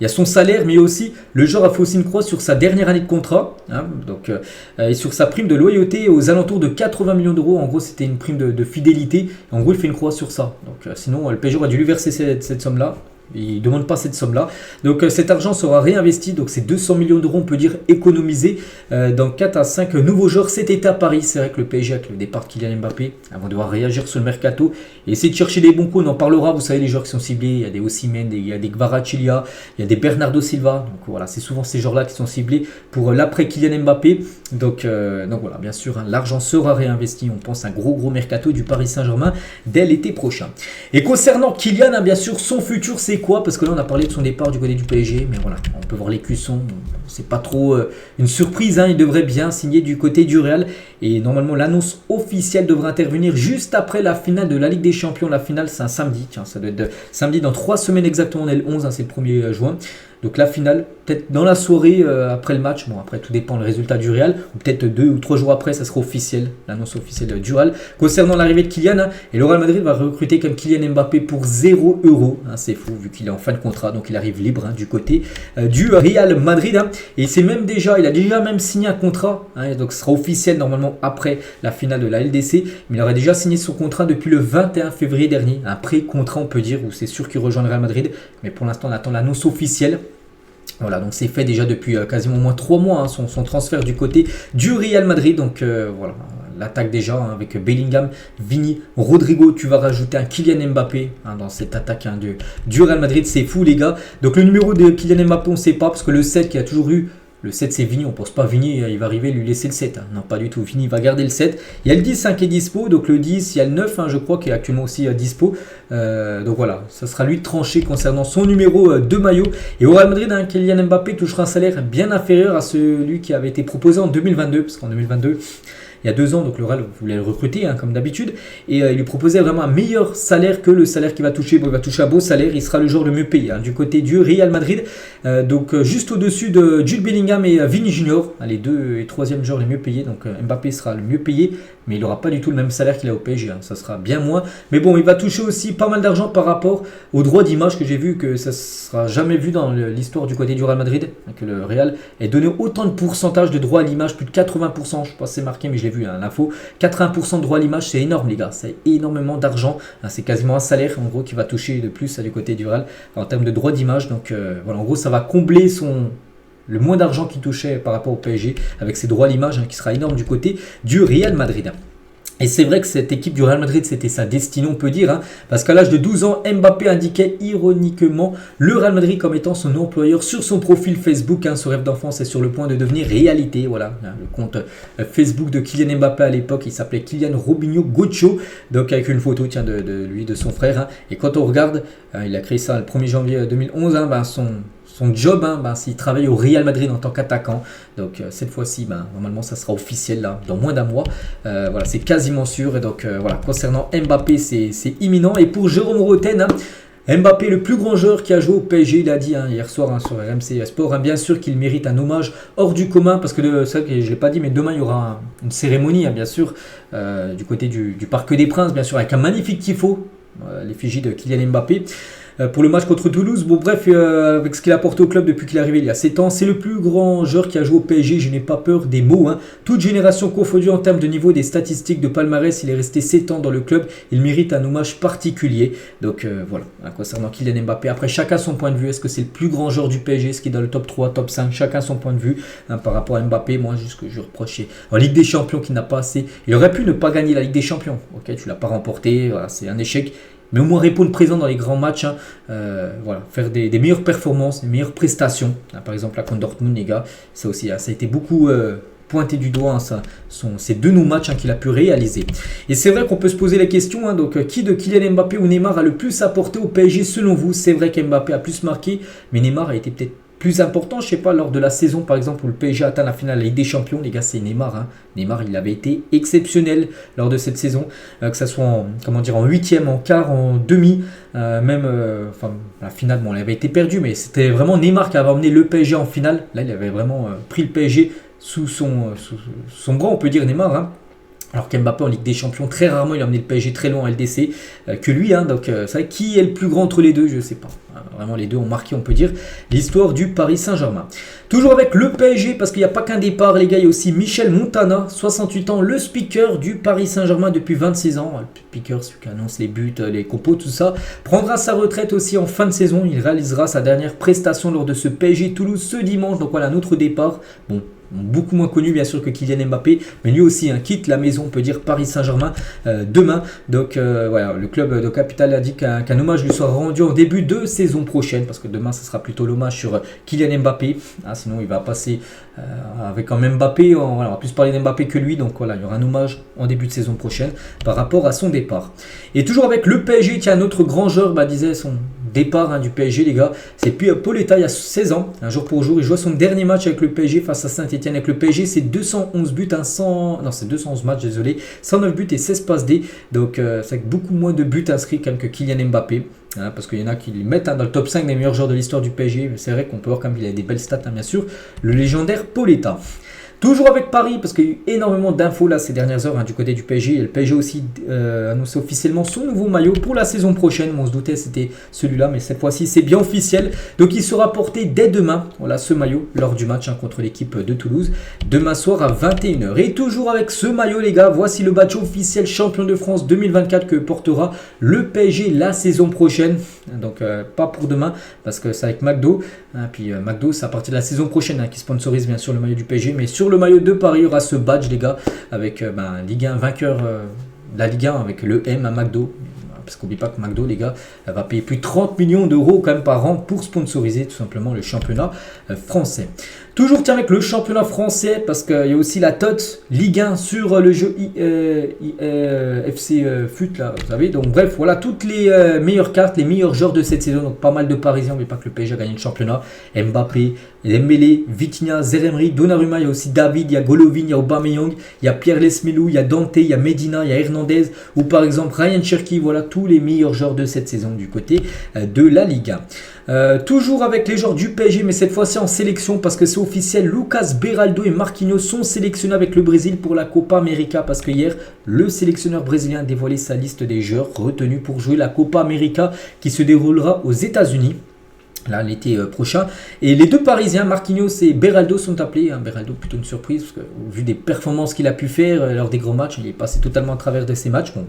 a son salaire, mais aussi le joueur a fait aussi une croix sur sa dernière année de contrat, hein, donc, et sur sa prime de loyauté aux alentours de 80 millions d'euros. En gros, c'était une prime de fidélité. En gros, il fait une croix sur ça. Donc, sinon, le PSG aurait dû lui verser cette somme-là. Il ne demande pas cette somme-là. Donc cet argent sera réinvesti. Donc c'est 200 millions d'euros, on peut dire, économisés dans 4 à 5 nouveaux joueurs cet été à Paris. C'est vrai que le PSG, avec le départ de Kylian Mbappé, vont devoir réagir sur le mercato et essayer de chercher les bons coups. On en parlera, vous savez, les joueurs qui sont ciblés. Il y a des Osimhen, il y a des Kvaratskhelia, il y a des Bernardo Silva. Donc voilà, c'est souvent ces joueurs-là qui sont ciblés pour l'après Kylian Mbappé. Donc voilà, bien sûr, hein, l'argent sera réinvesti. On pense à un gros mercato du Paris Saint-Germain dès l'été prochain. Et concernant Kylian, hein, bien sûr, son futur, c'est quoi? Parce que là, on a parlé de son départ du côté du PSG, mais voilà, on peut voir les cuissons. C'est pas trop une surprise, hein, il devrait bien signer du côté du Real. Et normalement, l'annonce officielle devrait intervenir juste après la finale de la Ligue des Champions. La finale, c'est un samedi. Tiens, ça doit être samedi dans 3 semaines exactement. On est le 11, hein, c'est le 1er juin. Donc la finale, peut-être dans la soirée après le match. Bon, après tout dépend le résultat du Real. Ou peut-être 2 ou 3 jours après, ça sera officiel, l'annonce officielle du Real. Concernant l'arrivée de Kylian, hein, et le Real Madrid va recruter comme Kylian Mbappé pour 0 €. Hein, c'est fou vu qu'il est en fin de contrat, donc il arrive libre, hein, du côté du Real Madrid. Hein, et il a déjà même signé un contrat. Hein, donc ce sera officiel normalement après la finale de la LDC. Mais il aurait déjà signé son contrat depuis le 21 février dernier. Un pré-contrat, on peut dire, où c'est sûr qu'il rejoint le Real Madrid. Mais pour l'instant, on attend l'annonce officielle. Voilà, donc c'est fait déjà depuis quasiment au moins 3 mois, hein, son transfert du côté du Real Madrid. Donc voilà, l'attaque déjà, hein, avec Bellingham, Vini, Rodrigo. Tu vas rajouter un Kylian Mbappé, hein, dans cette attaque, hein, du Real Madrid. C'est fou, les gars. Donc le numéro de Kylian Mbappé, on ne sait pas, parce que le 7 qui a toujours eu. Le 7 c'est Vini, on ne pense pas Vini, il va arriver lui laisser le 7. Hein. Non, pas du tout, Vini va garder le 7. Il y a le 10, hein, qui est dispo, donc le 10, il y a le 9, hein, je crois, qui est actuellement aussi dispo. Donc voilà, ça sera lui de trancher concernant son numéro de maillot. Et au Real Madrid, hein, Kylian Mbappé touchera un salaire bien inférieur à celui qui avait été proposé en 2022, parce qu'en 2022, il y a 2 ans, donc le Real voulait le recruter comme d'habitude, et il lui proposait vraiment un meilleur salaire que le salaire qu'il va toucher. Bon, il va toucher un beau salaire, il sera le joueur le mieux payé du côté du Real Madrid, donc juste au-dessus de Jude Bellingham et Vini Junior, les 2 et 3e joueurs les mieux payés. Donc Mbappé sera le mieux payé, mais il n'aura pas du tout le même salaire qu'il a au PSG, ça sera bien moins. Mais bon, il va toucher aussi pas mal d'argent par rapport aux droits d'image, que j'ai vu que ça ne sera jamais vu dans l'histoire du côté du Real Madrid, que le Real ait donné autant de pourcentage de droits à l'image, plus de 80%, je ne sais pas si c'est marqué, mais je l'ai vu, l'info, 80% de droits à l'image, c'est énorme les gars, c'est énormément d'argent, c'est quasiment un salaire en gros qui va toucher de plus du côté du Real en termes de droits d'image. Donc voilà, en gros ça va combler le moins d'argent qu'il touchait par rapport au PSG avec ses droits à l'image qui sera énorme du côté du Real Madrid. Et c'est vrai que cette équipe du Real Madrid, c'était sa destinée, on peut dire, parce qu'à l'âge de 12 ans, Mbappé indiquait ironiquement le Real Madrid comme étant son employeur sur son profil Facebook. Ce rêve d'enfance est sur le point de devenir réalité. Voilà, le compte Facebook de Kylian Mbappé à l'époque, il s'appelait Kylian Robinho Gocho, donc avec une photo de lui, de son frère. Et quand on regarde, il a créé ça le 1er janvier 2011, son job, s'il travaille au Real Madrid en tant qu'attaquant. Donc cette fois-ci, normalement, ça sera officiel là, dans moins d'un mois. Voilà, c'est quasiment sûr. Et donc voilà, concernant Mbappé, c'est imminent. Et pour Jérôme Roten, Mbappé, le plus grand joueur qui a joué au PSG, il a dit hier soir sur RMC Sport, bien sûr qu'il mérite un hommage hors du commun, parce que c'est vrai que je ne l'ai pas dit, mais demain il y aura une cérémonie, bien sûr, du côté du Parc des Princes, bien sûr, avec un magnifique tifo, l'effigie de Kylian Mbappé. Pour le match contre Toulouse. Bon bref, avec ce qu'il a apporté au club depuis qu'il est arrivé il y a 7 ans, c'est le plus grand joueur qui a joué au PSG, je n'ai pas peur des mots. Toute génération confondue en termes de niveau des statistiques de palmarès, il est resté 7 ans dans le club, il mérite un hommage particulier. Donc voilà, concernant Kylian Mbappé, après chacun son point de vue, est-ce que c'est le plus grand joueur du PSG, est-ce qu'il est dans le top 3, top 5, chacun son point de vue par rapport à Mbappé. Moi, juste que je reprochais en Ligue des Champions qu'il n'a pas assez, il aurait pu ne pas gagner la Ligue des Champions, ok, tu l'as pas remporté, voilà, c'est un échec. Mais au moins répondre présent dans les grands matchs, voilà, faire des meilleures performances, des meilleures prestations. Par exemple, la contre Dortmund, les gars, ça aussi, ça a été beaucoup pointé du doigt, ces 2 no-matchs qu'il a pu réaliser. Et c'est vrai qu'on peut se poser la question, donc qui de Kylian Mbappé ou Neymar a le plus apporté au PSG selon vous? C'est vrai qu'Mbappé a plus marqué, mais Neymar a été peut-être plus important, je sais pas, lors de la saison par exemple où le PSG atteint la finale de la Ligue des Champions, les gars, c'est Neymar. Neymar, il avait été exceptionnel lors de cette saison, que ce soit en 8e, en quart, en demi, même la finale, bon, elle avait été perdue, mais c'était vraiment Neymar qui avait emmené le PSG en finale. Là, il avait vraiment pris le PSG sous son bras, on peut dire, Neymar. Alors qu'Mbappé en Ligue des Champions, très rarement il a emmené le PSG très loin en LDC que lui. Donc c'est vrai, qui est le plus grand entre les deux, je ne sais pas. Vraiment les deux ont marqué, on peut dire, l'histoire du Paris Saint-Germain. Toujours avec le PSG, parce qu'il n'y a pas qu'un départ les gars, il y a aussi Michel Montana, 68 ans, le speaker du Paris Saint-Germain depuis 26 ans. Le speaker, celui qui annonce les buts, les compos, tout ça, prendra sa retraite aussi en fin de saison. Il réalisera sa dernière prestation lors de ce PSG Toulouse ce dimanche. Donc voilà, notre départ. Bon, beaucoup moins connu bien sûr que Kylian Mbappé, mais lui aussi quitte la maison, on peut dire, Paris Saint-Germain demain. Donc voilà, le club de Capital a dit qu'un hommage lui sera rendu en début de saison prochaine, parce que demain ce sera plutôt l'hommage sur Kylian Mbappé, sinon il va passer avec un Mbappé, on va plus parler d'Mbappé que lui, donc voilà, il y aura un hommage en début de saison prochaine par rapport à son départ. Et toujours avec le PSG, qui a un autre grand joueur, disait son départ du PSG les gars, c'est Pauletta, il y a 16 ans, un jour pour jour, il joue son dernier match avec le PSG face à Saint-Etienne. Avec le PSG, c'est 211 buts, c'est 211 matchs, désolé, 109 buts et 16 passes D, donc c'est beaucoup moins de buts inscrits quand même que Kylian Mbappé, parce qu'il y en a qui le mettent dans le top 5 des meilleurs joueurs de l'histoire du PSG, mais c'est vrai qu'on peut voir quand même qu'il a des belles stats, bien sûr, le légendaire Pauletta. Toujours avec Paris, parce qu'il y a eu énormément d'infos là ces dernières heures du côté du PSG. Et le PSG aussi annoncé officiellement son nouveau maillot pour la saison prochaine. On se doutait c'était celui-là, mais cette fois-ci c'est bien officiel. Donc il sera porté dès demain, voilà, ce maillot, lors du match contre l'équipe de Toulouse, demain soir à 21 h. Et toujours avec ce maillot les gars, voici le badge officiel champion de France 2024 que portera le PSG la saison prochaine. Donc pas pour demain, parce que c'est avec McDo. Puis McDo c'est à partir de la saison prochaine qui sponsorise bien sûr le maillot du PSG, mais sur le maillot de Paris, il y aura ce badge les gars avec Ligue 1 vainqueur la Ligue 1 avec le M à McDo. parce qu'oublie pas que McDo, les gars, va payer plus de 30 millions d'euros quand même par an pour sponsoriser tout simplement le championnat français. Toujours tiens avec le championnat français, parce qu'il y a aussi la TOT Ligue 1 sur le jeu FC FUT, là, vous savez. Donc bref, voilà toutes les meilleures cartes, les meilleurs joueurs de cette saison. Donc pas mal de Parisiens, mais pas que le PSG a gagné le championnat. Mbappé, Dembélé, Vitinha, Zeremri, Donnarumma, il y a aussi David, il y a Golovin, il y a Aubameyang, il y a Pierre Lesmelou, il y a Dante, il y a Medina, il y a Hernandez, ou par exemple Ryan Cherki. Voilà tous les meilleurs joueurs de cette saison du côté de la Ligue 1. Toujours avec les joueurs du PSG, mais cette fois-ci en sélection, parce que c'est officiel, Lucas Beraldo et Marquinhos sont sélectionnés avec le Brésil pour la Copa América, parce que hier, le sélectionneur brésilien a dévoilé sa liste des joueurs retenus pour jouer la Copa América qui se déroulera aux États-Unis là l'été prochain. Et les deux Parisiens, Marquinhos et Beraldo, sont appelés. Beraldo, plutôt une surprise, parce que vu des performances qu'il a pu faire lors des grands matchs, il est passé totalement à travers de ces matchs. Bon,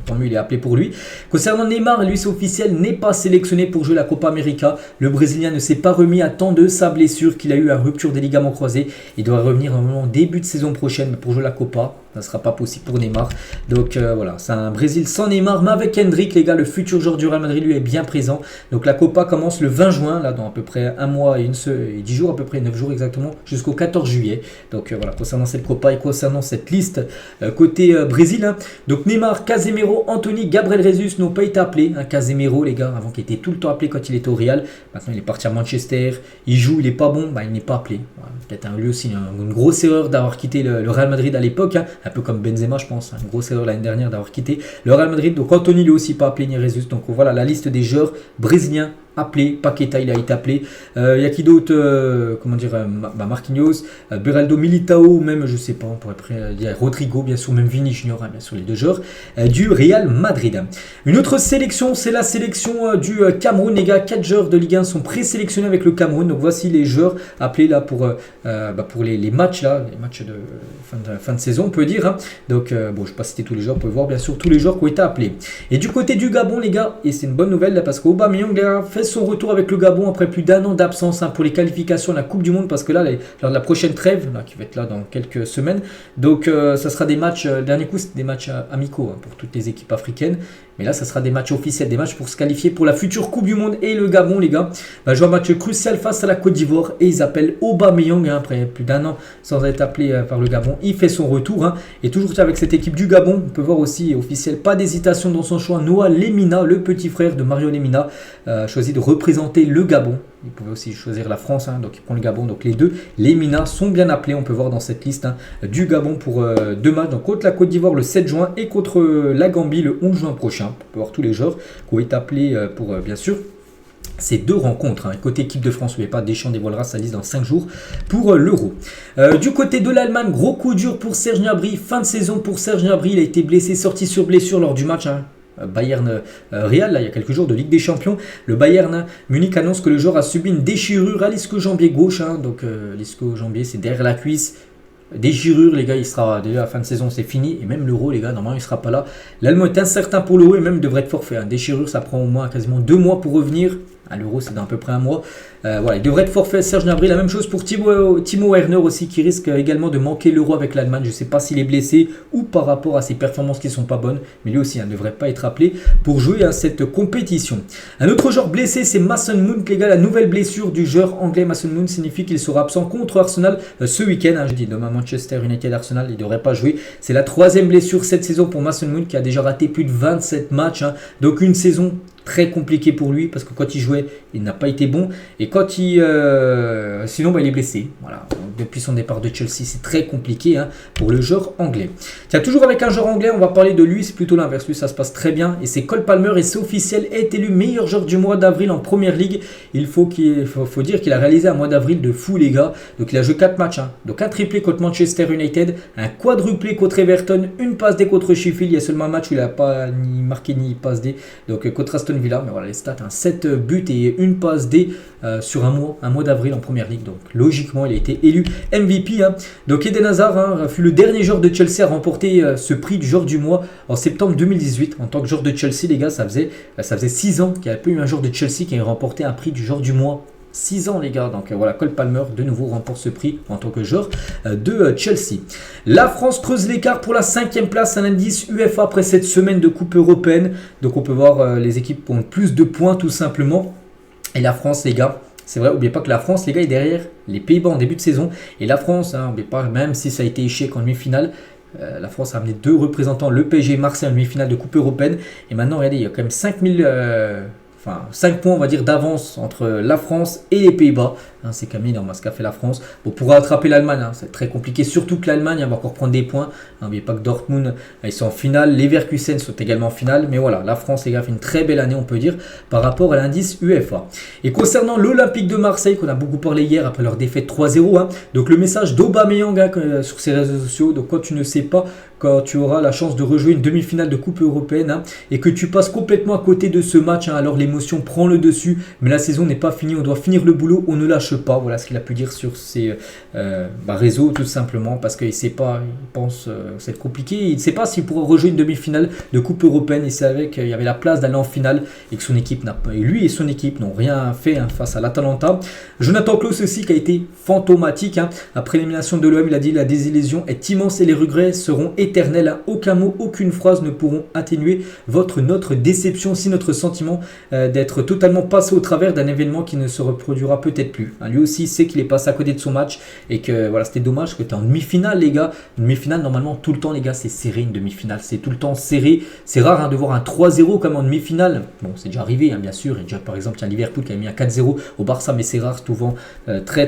tant mieux, il est appelé pour lui. Concernant Neymar, lui c'est officiel, n'est pas sélectionné pour jouer la Copa América. Le Brésilien ne s'est pas remis à temps de sa blessure qu'il a eu à rupture des ligaments croisés. Il doit revenir en début de saison prochaine pour jouer la Copa. Ça ne sera pas possible pour Neymar. Donc voilà, c'est un Brésil sans Neymar, mais avec Hendrick, les gars, le futur joueur du Real Madrid, lui est bien présent. Donc la Copa commence le 20 juin, là, dans à peu près un mois et 10 jours, à peu près 9 jours exactement, jusqu'au 14 juillet. Donc voilà, concernant cette Copa et concernant cette liste côté Brésil. Hein. Donc Neymar, Casemiro, Anthony, Gabriel Jesus n'ont pas été appelés. Casemiro, les gars, avant qu'il était tout le temps appelé quand il était au Real. Maintenant, il est parti à Manchester. Il joue, il n'est pas bon, il n'est pas appelé. Voilà, peut-être lui aussi une grosse erreur d'avoir quitté le Real Madrid à l'époque. Hein. Un peu comme Benzema, je pense, une grosse erreur l'année dernière d'avoir quitté le Real Madrid. Donc Anthony, lui aussi pas appelé, ni Jesus. Donc voilà la liste des joueurs brésiliens appelé. Paqueta, il a été appelé. Il y a qui d'autre Marquinhos, Beraldo, Militao, même, je sais pas, on pourrait dire Rodrigo, bien sûr, même Vini Junior, bien sûr, les deux joueurs du Real Madrid. Une autre sélection, c'est la sélection du Cameroun. Les gars, 4 joueurs de Ligue 1 sont présélectionnés avec le Cameroun. Donc voici les joueurs appelés là pour les matchs là, les matchs de fin de saison, on peut dire. Hein. Donc bon, je ne vais pas citer tous les joueurs, vous pouvez voir bien sûr tous les joueurs qui ont été appelés. Et du côté du Gabon, les gars, et c'est une bonne nouvelle là, parce qu'Aubameyang a fait son retour avec le Gabon après plus d'1 an d'absence pour les qualifications à la Coupe du Monde, parce que là, lors de la prochaine trêve, là, qui va être là dans quelques semaines, donc ça sera des matchs, dernier coup, c'est des matchs amicaux pour toutes les équipes africaines, mais là, ça sera des matchs officiels, des matchs pour se qualifier pour la future Coupe du Monde. Et le Gabon, les gars, joue un match crucial face à la Côte d'Ivoire, et ils appellent Aubameyang, après plus d'1 an sans être appelé par le Gabon, il fait son retour, et toujours avec cette équipe du Gabon, on peut voir aussi officiel, pas d'hésitation dans son choix, Noah Lemina, le petit frère de Mario Lemina, choisi de représenter le Gabon. Il pouvait aussi choisir la France, donc il prend le Gabon. Donc les deux, les Mina, sont bien appelés. On peut voir dans cette liste du Gabon pour 2 matchs. Donc contre la Côte d'Ivoire le 7 juin et contre la Gambie le 11 juin prochain. On peut voir tous les joueurs qui ont été appelés pour bien sûr ces 2 rencontres. Côté équipe de France, n'oubliez pas, Deschamps dévoilera sa liste dans 5 jours pour l'Euro. Du côté de l'Allemagne, gros coup dur pour Serge Gnabry. Fin de saison pour Serge Gnabry. Il a été blessé, sorti sur blessure lors du match. Bayern Real, là, il y a quelques jours de Ligue des Champions. Le Bayern Munich annonce que le joueur a subi une déchirure à l'ischio-jambier gauche. Donc l'ischio-jambier, c'est derrière la cuisse. Déchirure, les gars, il sera déjà à la fin de saison, c'est fini. Et même l'Euro, les gars, normalement, il ne sera pas là. L'Allemand est incertain pour l'Euro et même devrait être forfait. Déchirure, ça prend au moins quasiment 2 mois pour revenir. L'Euro, c'est dans à peu près 1 mois. Voilà, il devrait être forfait. Serge Gnabry, la même chose pour Timo Werner aussi, qui risque également de manquer l'Euro avec l'Allemagne. Je ne sais pas s'il est blessé ou par rapport à ses performances qui ne sont pas bonnes, mais lui aussi ne devrait pas être appelé pour jouer à cette compétition. Un autre joueur blessé, c'est Mason Mount, les gars. La nouvelle blessure du joueur anglais Mason Mount signifie qu'il sera absent contre Arsenal ce week-end. Je dis demain Manchester United Arsenal, il ne devrait pas jouer. C'est la 3e blessure cette saison pour Mason Mount, qui a déjà raté plus de 27 matchs. Donc une saison très compliqué pour lui, parce que quand il jouait, il n'a pas été bon, et quand il sinon il est blessé. Voilà. Donc, depuis son départ de Chelsea, c'est très compliqué pour le joueur anglais. Tiens, toujours avec un joueur anglais, on va parler de lui, c'est plutôt l'inverse. Lui, ça se passe très bien, et c'est Cole Palmer, et c'est officiel, est élu meilleur joueur du mois d'avril en Première Ligue. Il faut dire qu'il a réalisé un mois d'avril de fou, les gars. Donc il a joué 4 matchs, donc un triplé contre Manchester United, un quadruplé contre Everton, une passe D contre Sheffield. Il y a seulement un match où il n'a pas ni marqué ni passe D, donc contre Aston Villa, mais voilà les stats, 7 buts et une passe D sur un mois d'avril en Première Ligue. Donc logiquement, il a été élu MVP. Donc Eden Hazard fut le dernier joueur de Chelsea à remporter ce prix du joueur du mois en septembre 2018. En tant que joueur de Chelsea, les gars, ça faisait 6 ans qu'il n'y avait pas eu un joueur de Chelsea qui avait remporté un prix du joueur du mois 6 ans les gars. Donc voilà, Cole Palmer de nouveau remporte ce prix en tant que joueur de Chelsea. La France creuse l'écart pour la 5e place à l'indice UEFA après cette semaine de Coupe européenne. Donc on peut voir les équipes qui ont plus de points tout simplement. Et la France les gars, c'est vrai, n'oubliez pas que la France les gars est derrière les Pays-Bas en début de saison. Et la France, n'oubliez pas, même si ça a été échec en demi-finale, la France a amené 2 représentants, le PSG et Marseille en demi-finale de Coupe européenne. Et maintenant regardez, il y a quand même 5 points on va dire d'avance entre la France et les Pays-Bas. C'est quand même énorme ce qu'a fait la France. Bon, pour rattraper l'Allemagne, c'est très compliqué. Surtout que l'Allemagne va encore prendre des points. N'oubliez pas que Dortmund, ils sont en finale. Leverkusen sont également en finale. Mais voilà, la France, les gars, fait une très belle année, on peut dire, par rapport à l'indice UEFA. Et concernant l'Olympique de Marseille, qu'on a beaucoup parlé hier après leur défaite 3-0. Donc le message d'Aubameyang sur ses réseaux sociaux. Donc quand tu ne sais pas, quand tu auras la chance de rejouer une demi-finale de Coupe européenne et que tu passes complètement à côté de ce match, alors l'émotion prend le dessus. Mais la saison n'est pas finie. On doit finir le boulot. On ne lâche pas, voilà ce qu'il a pu dire sur ses réseaux tout simplement, parce qu'il sait pas, il pense que c'est compliqué, il ne sait pas s'il pourra rejouer une demi-finale de Coupe européenne. Il savait qu'il y avait la place d'aller en finale et que son équipe n'a pas, et lui et son équipe n'ont rien fait face à l'Atalanta. Jonathan Klaus aussi qui a été fantomatique après l'élimination de l'OM, il a dit la désillusion est immense et les regrets seront éternels. Aucun mot, aucune phrase ne pourront atténuer notre déception, si notre sentiment d'être totalement passé au travers d'un événement qui ne se reproduira peut-être plus. Lui aussi sait qu'il est passé à côté de son match et que voilà, c'était dommage que tu es en demi-finale les gars. Une demi-finale normalement tout le temps les gars c'est serré, une demi-finale c'est tout le temps serré. C'est rare de voir un 3-0 comme en demi-finale. Bon c'est déjà arrivé bien sûr. Et déjà par exemple il y a Liverpool qui a mis un 4-0 au Barça, mais c'est rare, souvent très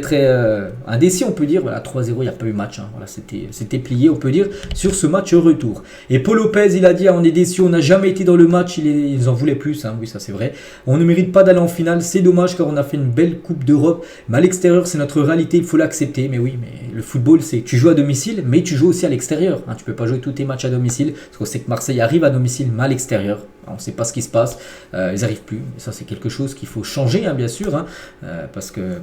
indécis on peut dire. Voilà, 3-0 il n'y a pas eu match. Voilà, c'était plié on peut dire sur ce match retour. Et Paul Lopez il a dit on est déçus, on n'a jamais été dans le match, ils en voulaient plus. Oui ça c'est vrai. On ne mérite pas d'aller en finale, c'est dommage car on a fait une belle Coupe d'Europe. Mais à l'extérieur, c'est notre réalité, il faut l'accepter. Mais oui, mais le football, c'est tu joues à domicile, mais tu joues aussi à l'extérieur. Tu ne peux pas jouer tous tes matchs à domicile. Parce qu'on sait que Marseille arrive à domicile, mais à l'extérieur, on ne sait pas ce qui se passe. Ils n'arrivent plus. Et ça, c'est quelque chose qu'il faut changer, bien sûr. Parce que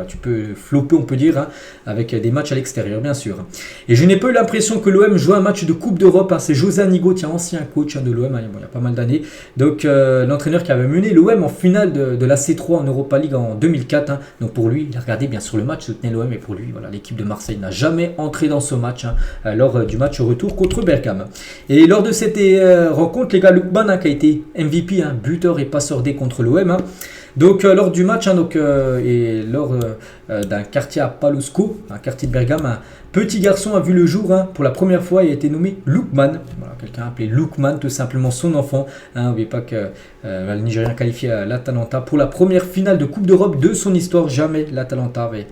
tu peux flopper, on peut dire, avec des matchs à l'extérieur, bien sûr. Et je n'ai pas eu l'impression que l'OM joue un match de Coupe d'Europe. C'est José Anigo, ancien coach de l'OM, il y a pas mal d'années. Donc, l'entraîneur qui avait mené l'OM en finale de la C3 en Europa League en 2004. Donc, pour lui, il a regardé bien sûr le match, soutenait l'OM. Et pour lui, voilà, l'équipe de Marseille n'a jamais entré dans ce match lors du match retour contre Bergame. Et lors de cette rencontre, les gars, Lookman qui a été MVP, buteur et passeur D contre l'OM. Donc lors du match et lors d'un quartier à Palusco, un quartier de Bergame, un petit garçon a vu le jour pour la première fois et a été nommé Lookman. Voilà, quelqu'un a appelé Lookman tout simplement son enfant. N'oubliez pas que le Nigérien qualifié l'Atalanta pour la première finale de Coupe d'Europe de son histoire. Jamais l'Atalanta avait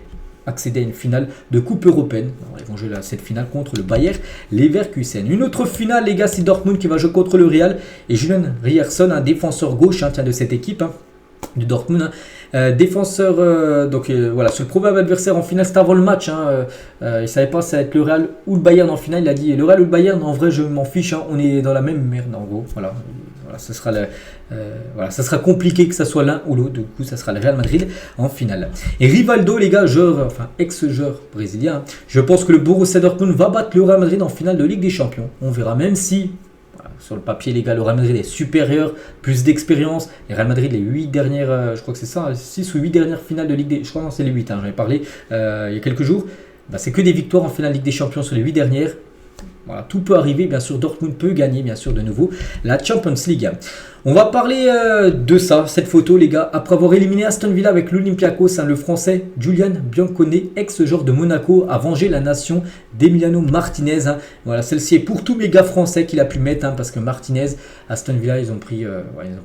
accédé à une finale de Coupe européenne. Alors, ils vont jouer cette finale contre le Bayer Leverkusen. Une autre finale les gars, c'est Dortmund qui va jouer contre le Real et Julian Ryerson, un défenseur gauche de cette équipe. De Dortmund, défenseur voilà, sur le probable adversaire en finale, c'était avant le match, il savait pas si ça va être le Real ou le Bayern en finale. Il a dit le Real ou le Bayern, en vrai je m'en fiche, on est dans la même merde en gros. Voilà, ça sera compliqué que ça soit l'un ou l'autre. Du coup ça sera le Real Madrid en finale. Et Rivaldo les gars, ex-joueur brésilien, je pense que le Borussia Dortmund va battre le Real Madrid en finale de Ligue des Champions. On verra, même si sur le papier, les gars, le Real Madrid est supérieur, plus d'expérience. Le Real Madrid, les 8 dernières, je crois que c'est ça, 6 ou 8 dernières finales de Ligue des Champions. Je crois que c'est les 8, j'en ai parlé il y a quelques jours. C'est que des victoires en finale de Ligue des Champions sur les 8 dernières. Voilà, tout peut arriver, bien sûr. Dortmund peut gagner, bien sûr, de nouveau la Champions League. On va parler de ça, cette photo, les gars. Après avoir éliminé Aston Villa avec l'Olympiakos, le Français Julian Biancone, ex-joueur de Monaco, a vengé la nation d'Emiliano Martinez. Voilà, celle-ci est pour tous les gars français qu'il a pu mettre, parce que Martinez, Aston Villa, ils ont pris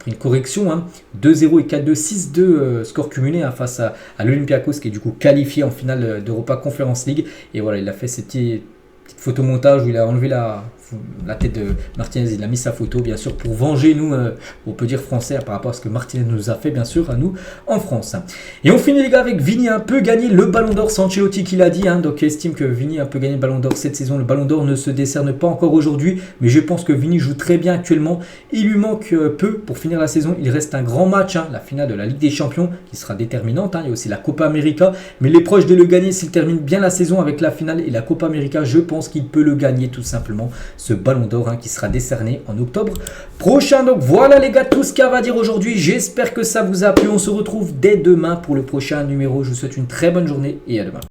une correction. 2-0 et 4-2, 6-2 score cumulé face à l'Olympiakos, qui est du coup qualifié en finale d'Europa Conference League. Et voilà, il a fait cette petite photomontage où il a enlevé la tête de Martinez, il a mis sa photo bien sûr pour venger nous, on peut dire français, par rapport à ce que Martinez nous a fait bien sûr à nous en France. Et on finit les gars avec Vini, peut gagner le Ballon d'Or, c'est Ancelotti qui l'a dit, donc il estime que Vini peut gagner le Ballon d'Or cette saison. Le Ballon d'Or ne se décerne pas encore aujourd'hui, mais je pense que Vini joue très bien actuellement. Il lui manque peu pour finir la saison, il reste un grand match, la finale de la Ligue des Champions qui sera déterminante, il y a aussi la Copa América, mais il est proche de le gagner s'il termine bien la saison avec la finale et la Copa América. Je pense qu'il peut le gagner tout simplement. ce ballon d'or qui sera décerné en octobre prochain. Donc voilà les gars, tout ce qu'il y a à dire aujourd'hui. J'espère que ça vous a plu. On se retrouve dès demain pour le prochain numéro. Je vous souhaite une très bonne journée et à demain.